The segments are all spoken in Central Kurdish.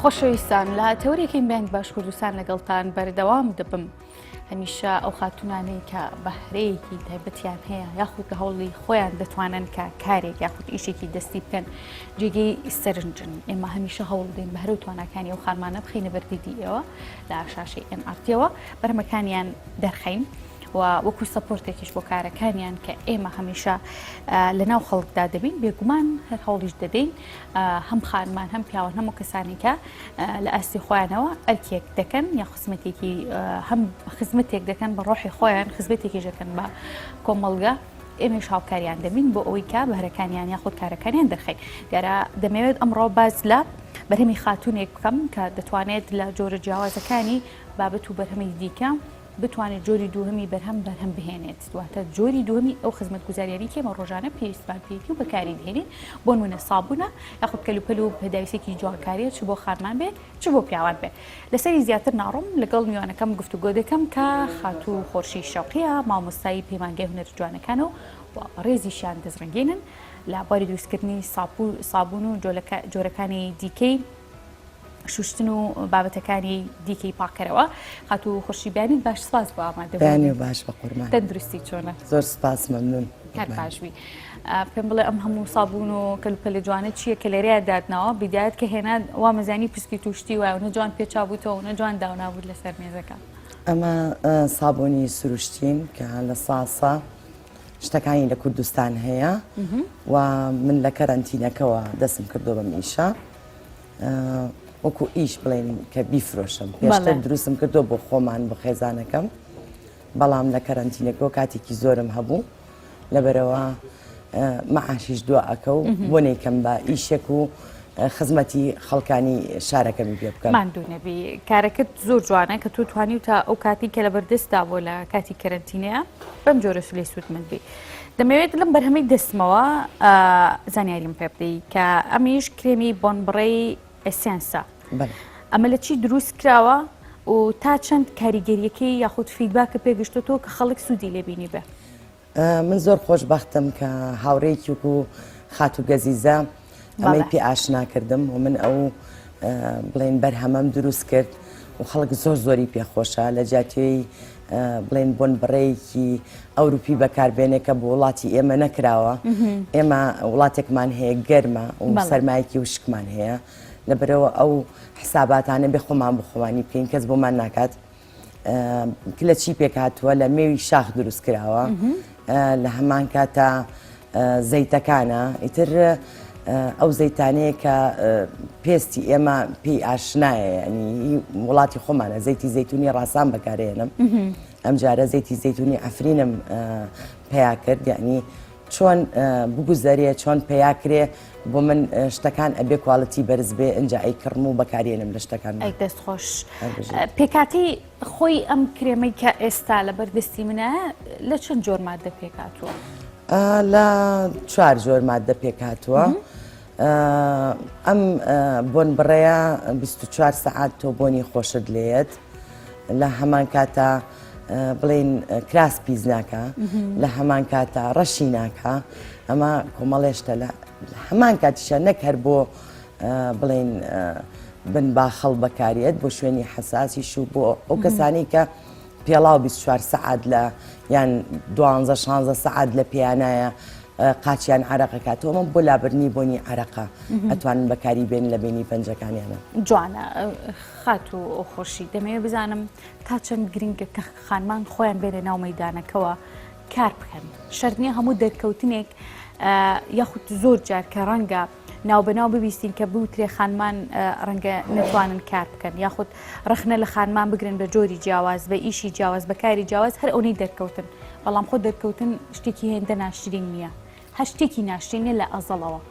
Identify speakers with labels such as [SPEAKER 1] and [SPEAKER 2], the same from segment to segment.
[SPEAKER 1] خۆشەویستان لە تەورێکی بەنگ باش کوردستان لەگەڵتان بەردەوام دەبم هەمیشە ئەو خاتونانەی کە بەهرەیەکی تایبەتیان هەیە یاخود کە هەوڵی خۆیان دەتوانن کە کارێک یاخود ئیشێکی دەستی بکەن جێگەی سەرنجن ئێمە هەمیشە هەوڵ دەین بەهرە و تواناکانی ئەو خانمانە بخینە بەردیدی ئێوە لە شاشەی NRTەوە بەرهەمەکانیان دەرخەین و وەکو سەپۆرتێکیش بۆ کارەکانیان کە ئێمە هەمیشە لەناو خەڵکدا دەبین بێگومان هەر هەوڵیش دەدەین هەم خانمان هەم پیاوان هەموو کەسانی کە لە ئاستی خۆیانەوە ئەرکێک دەکەن یا خزمەتێکی هەم خزمەتێک دەکەن بە ڕۆحی خۆیان خزمەتێکیش دەکەن بە کۆمەڵگە ئێمەش هاوکاریان دەبین بۆ ئەوەی کە بەهرەکانیان یاخود کارەکانیان دەرخەین دیارە دەمەوێت ئەمڕۆ باز لە بەرهەمی خاتونێک بکەم کە دەتوانێت لە جۆرە جیاوازەکانی بابەت و بەرهەمی دیکە بتوانێت جۆری دووهەمی بەرهەم بهێنێت دواتە جۆری دووهەمی ئەو خزمەتگوزاریانی کێمە ڕۆژانە پێویستمان پێێتی و بەکاری دێنین بۆ نمونە سابوونە یاخود کەلوپەل و پێداویستێکی جوانکاریە چ بۆ خانمان بێت چ بۆ پیاوان بێت لەسەری زیاتر ناڕۆم لەگەڵ میوانەکەم گفتوگۆ دەکەم کە خاتوو خۆرشی شەوقیە مامۆستایی پەیمانگەی هونەر جوانەکانە و ڕێزیشیان دەزڕنگێنن لە باری دروستکردنی سابوون و جۆرەکانی دیکەی شوشتن و بابەتەکانی دیکەی پاکەرەوە خاتوو خۆشیبیانی باش سپاس بۆ ئامادەبوونی
[SPEAKER 2] باش بە قورمان
[SPEAKER 1] تەندروستی چۆنە
[SPEAKER 2] زۆر سپاس مەمنون
[SPEAKER 1] کار باشوی پێم بڵێ ئەم هەموو سابوون و کەلوپەلە جوانە چییە کە لێرەیە دادنەوە بیدایەت کە هێنا وا مەزانی پسکی توشتی وایە و نەجوان پێچاوبووتەوە و نەجوان داونابوو لەسەر مێزەکە
[SPEAKER 2] ئەمە سابوونی سروشتین کە لە ساسە شتەکانی لە کوردستان هەیە و من لە کەرەنتینەکەەوە دەستم کردو بەم ئیشە وەکو ئیش بڵێن کە بیفرۆشم پێشتر دروستم کردو بۆ خۆمان بە خێزانەکەم بەڵام لە کەرەنتینەکەەوە کاتێکی زۆرم هەبوو لەبەرەوە مەعاشیش دو ئەکە و بۆ نێکەم بە ئیشێک و خزمەتی خەڵکانی شارەکەمی پێ بکەم
[SPEAKER 1] ماندوونەبی کارەکەت زۆر جوانە کە تۆ توانی تا ئەو کاتی کە لە بەردەستدا بۆ لە کاتی کەرەنتینەیە بەم جۆرە سولێ سوودمەند بی دەمەوێت لەم بەرهەمەی دەستمەوە زانیاریم پێ بدەی کە ئەمیش کرێمی بۆنبڕەی ئەسێنسە ئەمە لە چی دروست کراوە و تا چەند کاریگەریەکەی یاخود فیدباکە پێگەشتۆ کە خەڵک سوودی لێبینی بێ
[SPEAKER 2] من زۆر خۆشبەختم کە هاوڕێکی و خاتوو گەزیزە ئەمەی پێ ئاشنا کردم و من ئەو بڵێن بەرهەمەم دروست کرد و خەڵک زۆر زۆری پێخۆشە لە جاتێی بڵێن بۆن بڕێیەکی ئەوروپی بەکاربێنێ کە بۆ وڵاتی ئێمە نەکراوە ئێمە وڵاتێکمان هەیە گەرمە و سەرمایەکی وشکمان هەیە لەبەرەوە ئەو حساباتانە بێ خۆمان بۆ خۆمانی بکەین کەس بۆمان ناکات لە چی پێکهاتووە لە مێوی شاخ دروست کراوە لە هەمان کاتە زەیتەکانە ئیتر ئەو زەیتانەیە کە پێستی ئێمە پێی ئاشنایە ینی وڵاتی خۆمانە زەیتی زەیتونی ڕاستان بەکارێنم ئەم جارە زەیتی زەیتونی ئەفرینم پیا کرد یعنی چۆن بگوزەرێ چۆن پێیاکرێ بۆ من شتەکان ئەبێ کوواڵەتی بەرز بێ ئەنجا ئەیکڕم و بەکارێنم لە شتەکان
[SPEAKER 1] ئەی دەستخۆش پێکاتی خۆی ئەم کرێمەی کە ئێستا لە بەردەستی منە لە چەند جۆر ماددە پێکاتووە
[SPEAKER 2] لە 4 جۆر ماددە پێکاتووە ئەم بۆن بڕێە 24 سەعات تۆ بۆنی خۆشت لێت لە هەمان کاتە بڵێن کراس پیز ناکە لە هەمان کاتە ڕەشی ناکە ئەمە کۆمەڵێشتە لە هەمان کاتیشە نەک هەر بۆ بڵێن بن باخەڵ بەکارێت بۆ شوێنی حەساسیش و بۆ ئەو کەسانی کە پێڵاو 24 سەعات لە یان 12-16 سەعات لە پێیانایە قاچیان عرەقەکاتەوە من بۆ لابرنی بۆنی عرەقە ئەتوانن بەکاری بێن لە بینی پەنجەکانیانە
[SPEAKER 1] جوانە خاتوو خۆشی دەمەوێت بزانم تا چەند گرنگە کە خانمان خۆیان بێنە ناو مەیدانەکەەوە کار بکەن شەرنیە هەموو دەرکەوتنێک یاخود زۆر جار کە ڕەنگە ناوبەناو ببیستین کە بوترێ خانمان ڕەنگە نتوانن کار بکەن یاخود ڕخنە لە خانمان بگرن بە جۆری جیاواز بە ئیشی جیاواز بەکاری جیاواز هەر ئەوەی دەرکەوتن بەڵام خۆ دەرکەوتن شتێکی هێندە ناشرین نییە هەر شتێکی ناشرینە لە ئەزەڵەوە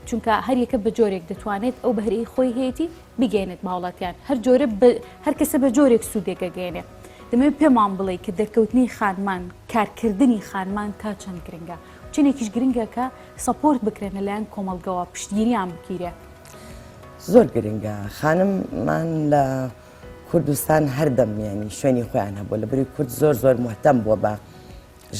[SPEAKER 1] چونکە هەر یەکە بە جۆرێک دەتوانێت ئەو بەهرەی خۆی هەیەی بگەێنێت ماوڵاتیان هەر کەسە بە جۆرێک سوودێکە گەێنێ دەمەوێت پێمان بڵێ کە دەرکەوتنی خانمان کارکردنی خانمان تا چەند گرنگە چنێکیش گرنگە کە سەپۆرت بکرێنە لایەن کۆمەڵگەوە پشتگیریان بگیرێ
[SPEAKER 2] زۆر گرنگە خانممان لە کوردستان هەردەم ینی شوێنی خۆیان هەبوو لە بەری کورد زۆر زۆر مهتەم بووە بە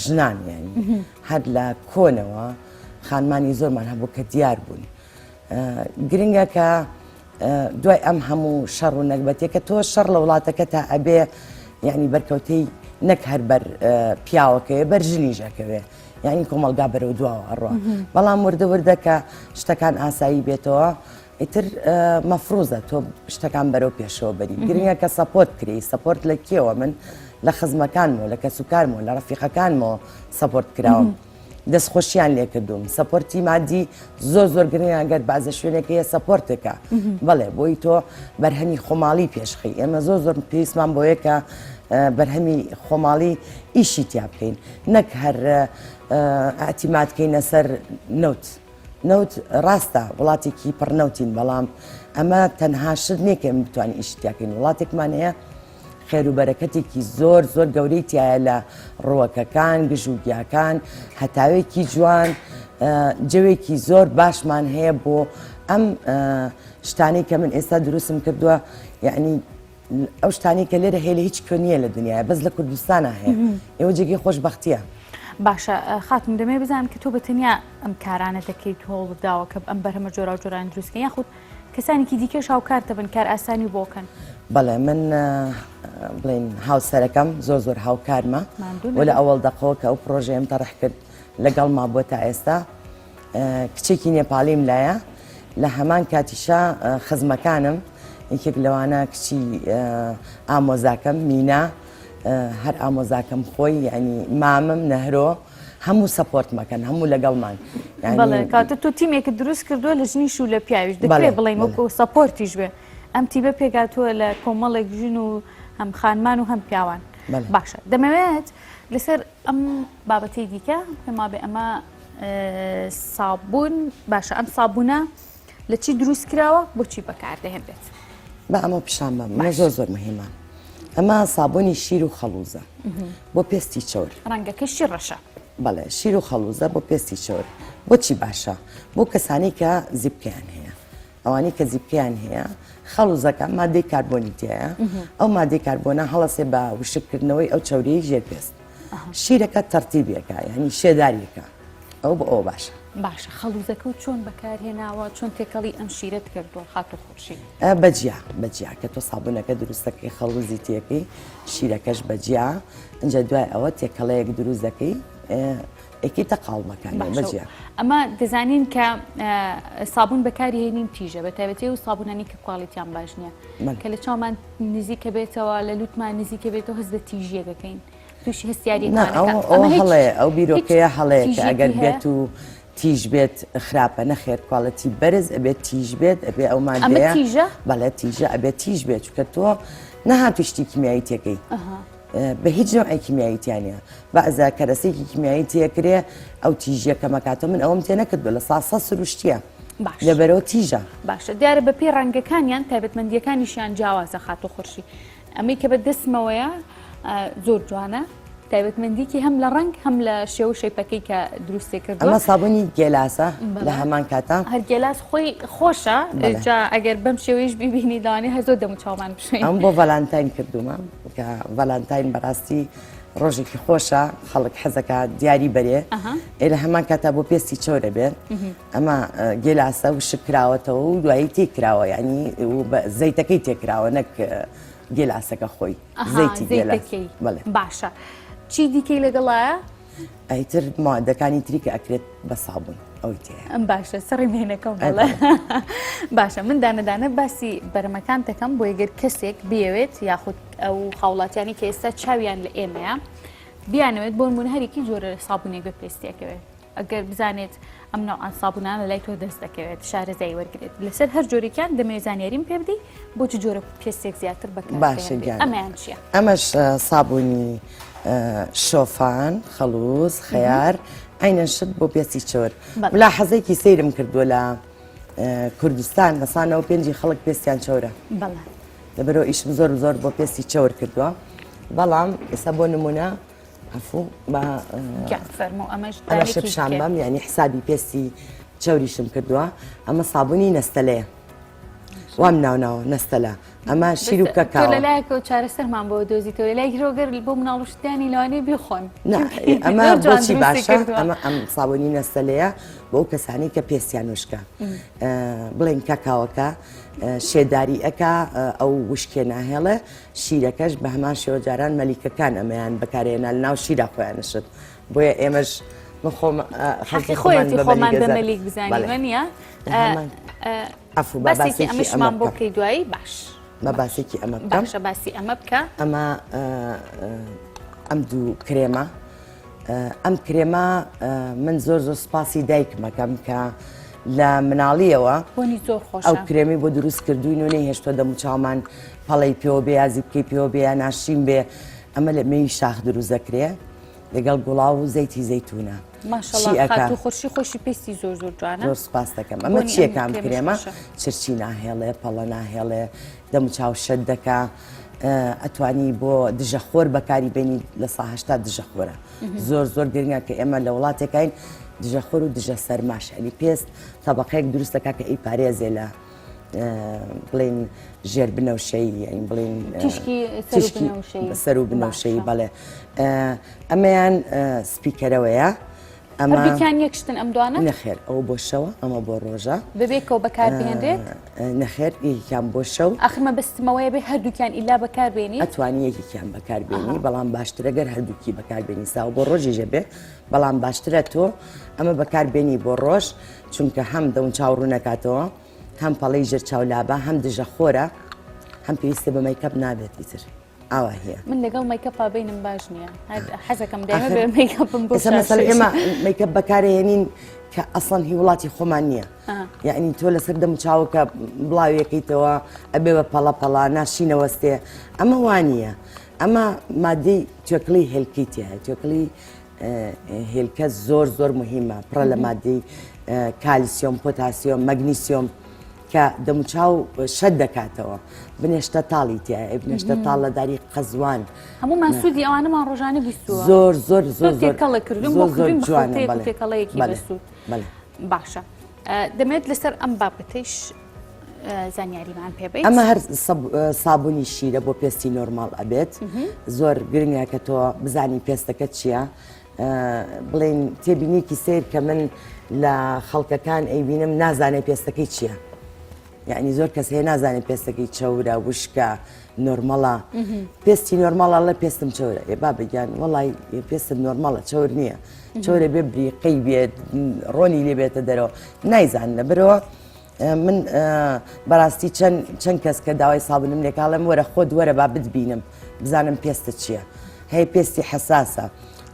[SPEAKER 2] ژنان ینی هەر لە کۆنەوە خانمانی زۆرمان هەبوو کە دیار بوون گرنگە کە دوای ئەم هەموو شەڕ و نەکبەتێکە تۆ شەڕ لە وڵاتەکە تا ئەبێ یعنی بەرکەوتەی نەک هەر بەر پیاوەکەوێ بەرژنیژەکەوێ یعنی کۆمەلگا بەرەو دواوە ئەڕۆ بەڵام وردە وردە کە شتەکان ئاسایی بێتەوە ئیتر مەفروزە تۆ شتەکان بەرەو پێشەوە بەری گرنگە کە سەپۆرت کری سەپۆرت لە کێوە من لە خزمەکانمەوە لە کەسوکارمەوە لە ڕەفیقەکانمەوە سەپۆرت کراوم دەستخۆشییان لێ کردوم سەپۆرتی مادی زۆر گرنگە ئەگەر بازە شوێنێکەیە سەپۆرتێکە بەڵێ بۆی تۆ بەرهەمی خۆماڵی پێشخی ئێمە زۆر پێویستمان بۆیە کە بەرهەمی خۆماڵی ئیشی تیا بکەین نەک هەر ئاعتیمادکەینە سەر نەوت ڕاستە وڵاتێکی پڕنەوتین بەڵام ئەمە تەنها شت نێکێم بتوانین ئیشی تیاکەین وڵاتێکمان هەیە خێر و بەرەکەتێکی زۆر گەورەی تایە لە ڕۆوەکەکان گژوگیاکان هەتاوێکی جوان جەوێکی زۆر باشمان هەیە بۆ ئەم شتانەی کە من ئێستا دروستم کردووە یعنی ئەو شتانی کە لێرە هەیە لە هیچ کوێنیە لە دنیاە بەس لە کوردستانە هەیە ئێوە جێگەی خۆشبەختیە
[SPEAKER 1] باشە خاتم دەمێ بزانم کە تۆ بەتەنیا ئەم کارانە دەکەیت هۆڵداوە کە ئەم بەرهەمە جۆران دروستکە یاخود کەسانێکی دیکەش هاوکارتە بن کار ئاسانی بۆکەن
[SPEAKER 2] بەڵێ من بڵین هاوسەرەکەم زۆر هاوکارمە و لە ئەوەڵ دەقەوە کە ئەو پرۆژەیەم تەڕح کرد لەگەڵ ما بۆ تا ئێستا کچێکی نێپاڵیم لایە لە هەمان کاتیشا خزمەکانم یەکێک لەوانە کچی ئامۆزاکەم مینا هەر ئامۆزاکەم خۆی ینی مامم نەهرۆ هەموو سەپۆرت مەکەن هەموو لەگەڵمان
[SPEAKER 1] بەڵێ کاتە تۆ تیمێکە دروست کردووە لە ژنیش و لە پیاویش دەکرێت بڵێن وەکو سەپۆرتیش بێ ئەم تیبە پێگاتووە لە کۆمەڵێک ژن و هەم خانمان و هەم پیاوان باشە دەمەوێت لەسەر ئەم بابەتی دیکە پێما بێ ئەمە سابوون باشە ئەم سابوونە لە چی دروست کراوە بۆچی بەکاردەهێنرێت
[SPEAKER 2] بە ئەمە پیشان بم زۆر مهمە ئەمە سابوونی شیر و خەڵوزە بۆ پێستی چۆر
[SPEAKER 1] ڕەنگەکە شیر ڕەشە
[SPEAKER 2] بەڵێ شیر و خەڵوزە بۆ پێستی چۆر بۆچی باشە بۆ کەسانی کە زیبکەیان هەیە ئەوانی کە زیبکەیان هەیە خەڵوزەکە مادەی کاربۆنی تایە ئەو مادەی کاربۆنە هەڵەسێ بە وشکردنەوەی ئەو چاوریەی ژێرپێست شیرەکە تەرتیبێکە یعنی شێداریەکە ئەو بە ئەو باشە
[SPEAKER 1] باشە خەڵوزەکە و چۆن بەکارهێناوە چۆن تێکەڵی ئەم شیرەت کردووە خاتو خۆشی
[SPEAKER 2] بەجیا کە تۆ سابوونەکە دروستەکەی خەڵوزی تێکەی شیرەکەش بەجیا ئەنجە دوای ئەوە تێکەڵەیەک دروست دەکەی ئەکیتە قاڵمەکان بەجیا
[SPEAKER 1] ئەمە دەزانین کە سابوون بەکارهێنین تیژە بە تایبەتی و سابوونانی کە کواڵیتیان باش نییە کە لە چاومان نزیکە بێتەوە لە لوتمان نزیکە بێتەوە هەست بە تیژیە دەکەین تووشی
[SPEAKER 2] هەستیاریەوە هەڵەیە ئەو بیرۆکەیە هەڵەیە کە ئەگەر بێت و تیژ بێت خراپە نەخێر کوڵەتی بەرز ئەبێت تیژ بێت ئەبێ ئەو مادەیە بەڵێ تیژە ئەبێت تیژ بێت چکە تۆ نەهاتوشتی کیمیایی تێکەی بە هیچ نوعی کیمیاییتیانە بەعزا کەرەسێکی کیمیایی تێکرێ ئەو تیژیەکە مەکاتە من ئەوم تێ نەکردو لە ساسە سروشتیە لەبەرەوە تیژە
[SPEAKER 1] باشە دیارە بە پێی ڕەنگەکانیان تایبەتمەندیەکانیشیان جیاوازە خاتۆ خورشی ئەمەی کە بە دەستمەوەیە زۆر جوانە تایبەتمەندیکی هەم لە ڕنگ هەم لە شێوە شەیپەکەی کە دروستی کردووە
[SPEAKER 2] ئەمە سابوونی گێلاسە لە هەمان کاتە
[SPEAKER 1] هەر گێلاس خۆی خۆشە جا ئەگەر بەم شێوەیەش بیبینی داوانێ هەر زۆر دەمو چاومان بشوین
[SPEAKER 2] ئەم بۆ ڤەلانتاین کردومە کە ڤەلانتاین بەڕاستی ڕۆژێکی خۆشە خەڵک حەزەکە دیاری بەرێ لە هەمان کاتا بۆ پێستی چۆرە بێت ئەمە گێلاسە و شکراوەتەوە و دوایی تێکراوە ینی زەیتەکەی تێکراوە نەک گێلاسەکە خۆی زەیتی گێلاسەکەی
[SPEAKER 1] باشە چی دیکەی لەگەڵایە؟
[SPEAKER 2] ئەیتر مادەکانی تری کە ئەکرێت بە سابوون ئەوی تێ
[SPEAKER 1] ئەم باشە سڕی مێنەکەم بڵێ باشە من دانەدانە باسی بەرەمەکان دەکەم بۆ یەگەر کەسێک بێوێت یاخود ئەو خاوڵاتیانی کە ئێستا چاویان لە ئێمەیە بیانەوێت بۆ نمونە هەرێکی جۆرە سابوونێک بە پێستیەکەوێت ئەگەر بزانێت ئەم نوع سابوونانە لای تۆ دەست دەکەوێت شارەزای وەرگێت لەسەر هەر جۆرێکیان دەمەوێت زانیاریم پێ بدەی بۆچی جۆرە پێستێک زیاتر بەکار ئەمەیان چییە؟
[SPEAKER 2] ئەمەش سابوونی شۆفان خەڵوز خەیار ئەینە شت بۆ پێستی چۆر ولا حەزێکی سەیرم کردووە لە کوردستان لەسانەوە پێنجی خەڵک پێستیان چۆرە لەبەرەوە ئیشم زۆر بۆ پێستی چۆر کردووە بەڵام ئێستا بۆ نمونە هەفوو ئەمە شت شامبەم یعنی حسابی پێستی چۆریشم کردووە ئەمە سابوونی نەستەلەیە وام ناوناوە نەستەلا ئەمە شیر و
[SPEAKER 1] تۆ
[SPEAKER 2] کەکاوە
[SPEAKER 1] لەلایەکەوە چارەسەرمان بۆ دۆزیتەوە لای هیرۆگەر بۆ مناڵشتیانی لەوانەیە بیخۆن
[SPEAKER 2] ئەمە بۆچی باشە ئەم سابوونی نەستەلەیە بۆ ئەو کەسانی کە پێستیان وشکە بڵێن کەکاوەکە شێداری ئەکا ئەو وشکێ ناهێڵێ شیرەکەش بە هەمان شێوە جاران مەلیکەکان ئەمەیان بەکارێنا لەناو شیرە خۆیانشت بۆیە ئێمەش
[SPEAKER 1] حەقی خۆیەتی خۆمان بە مەلیک بزانیوە نییە باسێکی ئەمەشمان بۆ بکەی دوایی باش
[SPEAKER 2] بە باسێکی ئەمە
[SPEAKER 1] باشە باسی ئەمە بکە
[SPEAKER 2] ئەمە ئەم دوو کرێمە ئەم کرێمە من زۆر سپاسی دایکمەکەم کە لە مناڵیەوە
[SPEAKER 1] بۆنی زۆر خۆش
[SPEAKER 2] ئەو کرێمی بۆ دروست کردووی نوێنەی هێشتۆ دەموچاومان پەڵەی پێوە بێ یازی بکەی پێوە بێ یا ناشرین بێ ئەمە لە مێوی شاخ دروست دەکرێ لەگەڵ گوڵاو و زەیتی زەیتونە
[SPEAKER 1] ماشەڵڵا خۆشی خۆشی پێستی زۆر جوانە
[SPEAKER 2] زۆر سپاس دەکەم ئەمە چیەکەم کرێمە چرچی ناهێڵێ پەڵە ناهێڵێ دەموچاو شەت دەکا ئەتوانی بۆ دژەخۆر بەکاری بینی لە ساهشتا دژەخۆرە زۆر گرنگە کە ئێمە لە وڵاتێکین دژەخۆر و دژە سەرماش ئەلی پێست تەبەقەیەک دروست دەکا کە ئەی پارێزێ لە بڵین ژێر بنەوشەی یعنی بڵین
[SPEAKER 1] تیشکی
[SPEAKER 2] سەر و بنەوشەی بەڵێ ئەمەیان سپیکەرەوەیە
[SPEAKER 1] ئەمەکان یەکشتن ئەم دوانە
[SPEAKER 2] نەخێر ئەو بۆ شەوە ئەمە بۆ ڕۆژە
[SPEAKER 1] ببێکەوە بەکاربێنرێت
[SPEAKER 2] نەخێر یەکیان بۆ شەو
[SPEAKER 1] ئەخمە بەستمەوەی بێ هەردووکیان ئیلا بەکاربێنی
[SPEAKER 2] ئەتوانی یەکێکیان بەکاربێنی بەڵام باشترە گەر هەردووکی بەکاربێنی ساوە بۆ ڕۆژیژە بێ بەڵام باشترە تۆ ئەمە بەکاربێنی بۆ ڕۆژ چونکە هەم دەون چاوڕوو نەکاتەوە هەم پەڵەی ژێر چاولابە هەم دژە خۆرە هەم پێویستە بە مەیکەپ نابێت ئیتر ئاوا هەیە
[SPEAKER 1] من لەگەڵ مەیکەپا بینم باش نییە حەزەکەم دایمە بێ مەیکەپم بۆ
[SPEAKER 2] مەسەڵ ئێمە مەیکەپ بەکارهێنین کە ئەسڵەن هی وڵاتی خۆمان نییە یعنی تۆ لەسەر دەموچاوکە بڵاویەکەیتەوە ئەبێ بە پەڵە ناشینەوەستێ ئەمە وانە ئەمە مادەی توێکڵی هێلکیتە توێکڵی هێلکە زۆر مهمە پڕە لە مادەی کالیسیۆم پۆتاسیۆم مەگنیسیۆم کە دەموچاو شەت دەکاتەوە بنێشتە تاڵی تایە بنێشتە تاڵ لە داری قەزوان
[SPEAKER 1] هەموو ماسوودی ئەوانەمان ڕۆژانە بیستووە
[SPEAKER 2] زۆر
[SPEAKER 1] تێکەڵە کردم بۆ تێکەڵەیەکی بەسوود باشە دەمێت لەسەر ئەم بابەتەیش زانیاریمان پێ بێت
[SPEAKER 2] ئەمە هەر سابوونی شیرە بۆ پێستی نۆرماڵ ئەبێت زۆر گرنگە کە تۆ بزانی پێستەکە چییە بڵێن تێبینیکی سیر کە من لە خەڵکەکان ئەیبینم نازانێ پێستەکەی چییە یعنی زۆر کەس هەیە نازانێت پێستەکەی چەورە وشکە نۆرمەڵە پێستی نۆرماڵە لە پێستم چەورە ێ با بگیان وڵی پێستم نۆرماڵە چەور نییە چەورە بێ بریقەی بێت ڕۆنی لێ بێتە دەرەوە نایزان لەبەرەوە من بەڕاستی چەند کەس کە داوای سابنم لێکاڵم وەرە خۆت وەرە با بتبینم بزانم پێستە چییە هەیە پێستی حساسە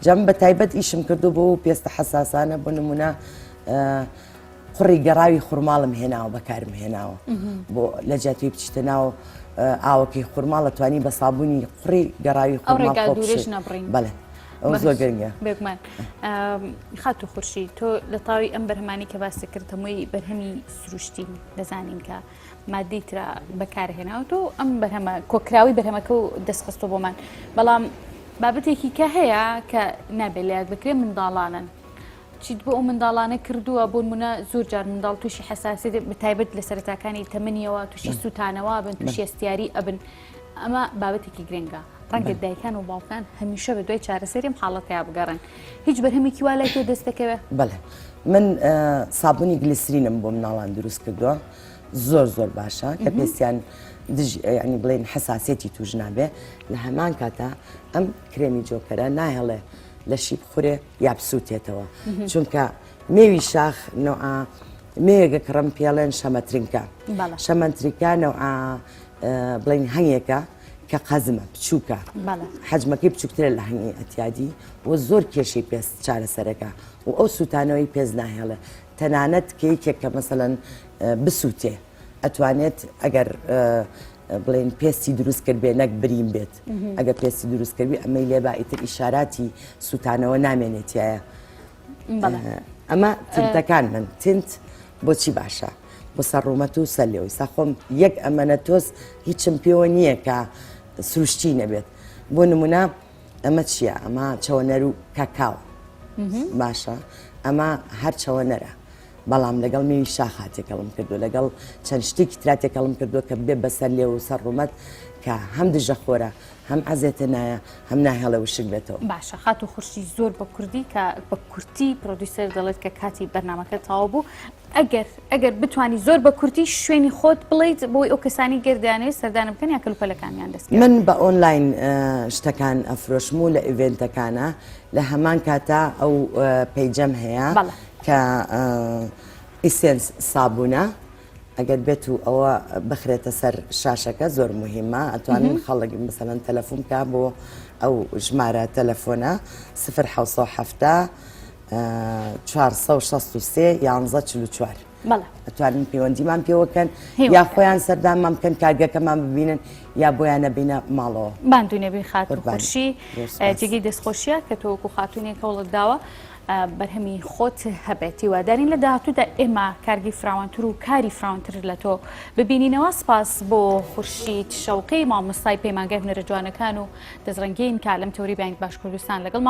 [SPEAKER 2] جەم بە تایبەت ئیشم کردو بۆ پێستە حساسانە بۆ نمونە قڕی گەڕاوی خوڕماڵم هێناوە بەکارم هێناوە بۆ لە جاتوی بچیتە ناو ئاوەکەی خوڕماڵە توانی بە سابوونی قڕی گەڕاوی خوڕماڵ بەڵێ ئەو زۆر گرنگە
[SPEAKER 1] بێگومان خاتو خورشی تۆ لە تاوی ئەم بەرهەمانی کە باسی کرد هەمووی بەرهەمی سروشتی دەزانین کە مادەی ترا بەکارهێناوە و ئەم بەرهەمە کۆکراوی بەرهەمەکە و دەستخستۆ بۆمان بەڵام بابەتێکی کە هەیە کە نابێت لە یاد بکرێ منداڵانن چیت بۆ ئەو منداڵانە کردووە بۆ نمونە زۆر جار منداڵ تووشی حساسی بەتایبەت لە سەرەتاکانی تەمەنیەوە تووشی سوتانەوە بن تووشی ئەستیاری ئەبن ئەمە بابەتێکی گرنگە ڕەنگە دایکان و باوکان هەمیشە بە دوای چارەسەریم حاڵەتەیە بگەڕن هیچ بەرهەمێکی وا لای تۆ دەست دەکەوێت
[SPEAKER 2] بەڵێ من سابوونی گلیسرینم بۆ مناڵان دروست کردووە زۆر باشە کە پێستیان ینی بڵێن حساسێتی توش نابێ لە هەمان کاتە ئەم کرێمی جۆکەرە ناهێڵێ لە شیب خورێ یا بسووتێتەوە چونکە مێوی شاخ نەوە مێوێگە کڕم پێڵێن شەمەترینکە شەمەتریکە نەوە بڵێن هەنگێکە کە قەزمە بچووکە حەجمەکەی بچووکترە لە هەنگی ئەتیادی و زۆر کێشەی پێست چارەسەرەکە و ئەو سووتانەوەی پێز ناهێڵێ تەنانەت کەیکێک کە مەسەڵەن بسووتێ ئەتوانێت ئەگەر بڵێن پێستی دروست کرد بێ نەک بریم بێت ئەگە پێستی دروست کردی ئەمەی لێبا ئیتر ئیشاراتی سووتانەوە نامێنێتیایە ئەمە تنتەکان من تنت بۆچی باشە بۆ سەرڕوومەت و سەلێەوەی ساخۆم یەک ئەمەنە تۆز هیچم پێوە نییە کە سروشتی نەبێت بۆ نمونە ئەمە چییە ئەمە چەوەنەر و کاکاو باشە ئەمە هەر چەوەنەرە بەڵام لەگەڵ مێوی شاخاتێکەڵم کردو لەگەڵ چەند شتێکی تراتێکەڵم کردو کە بێ بەسەر لێ و سەر ڕوومەت کە هەم دژە خۆرە هەم عزێتە نایە هەم ناهێڵە وشک بێتەوە.
[SPEAKER 1] باشە خات و خورشی زۆر بە کوردی کە بە کورتی پرۆدیوسەر دەڵێت کە کاتی بەرنامەکە تەواو بوو ئەگەر بتانی زۆر بە کورتی شوێنی خۆت بڵیت بۆی ئەو کەسانی گردانەوەی سەردانم بکەن یا کەلوپەلەکانیان دەست
[SPEAKER 2] من بە ئۆنلاین شتەکان ئەفرۆشم و لە ئیڤێنتەکانە لە هەمان کاتا ئەو پەیجەم هەیە کە ئیسێنس سابوونە ئەگەر بێت و ئەوە بخرێتە سەر شاشەکە زۆر مهمە ئەتوانین خەڵک مەسەلەن تەلەفۆن بکە بۆ ئەو ژمارە تەلەفۆنە 070 463 1144 ئەتوانین پەیوەندیمان پێوەکەن یا خۆیان سەردانمان بکەن کارگەکەمان ببینن یا بۆیان نەبینە ماڵەوە.
[SPEAKER 1] باندوونەبی خات خۆشی جێگەی دەستخۆشیە کە تۆ وەکو خاتونێک هەوڵت داوە بەرهەمی خۆت هەبێتی وادارین لە داهاتوودا ئێمە کارگی فراوانتر و کاری فراوانتر لە تۆ ببینینەوە. سپاس بۆ خورشید شەوقی مامۆستای پەیمانگەی هونەرە جوانەکان و دەستڕەنگەین کە لەم تەوری بانگ باش کوردستان لەگەڵ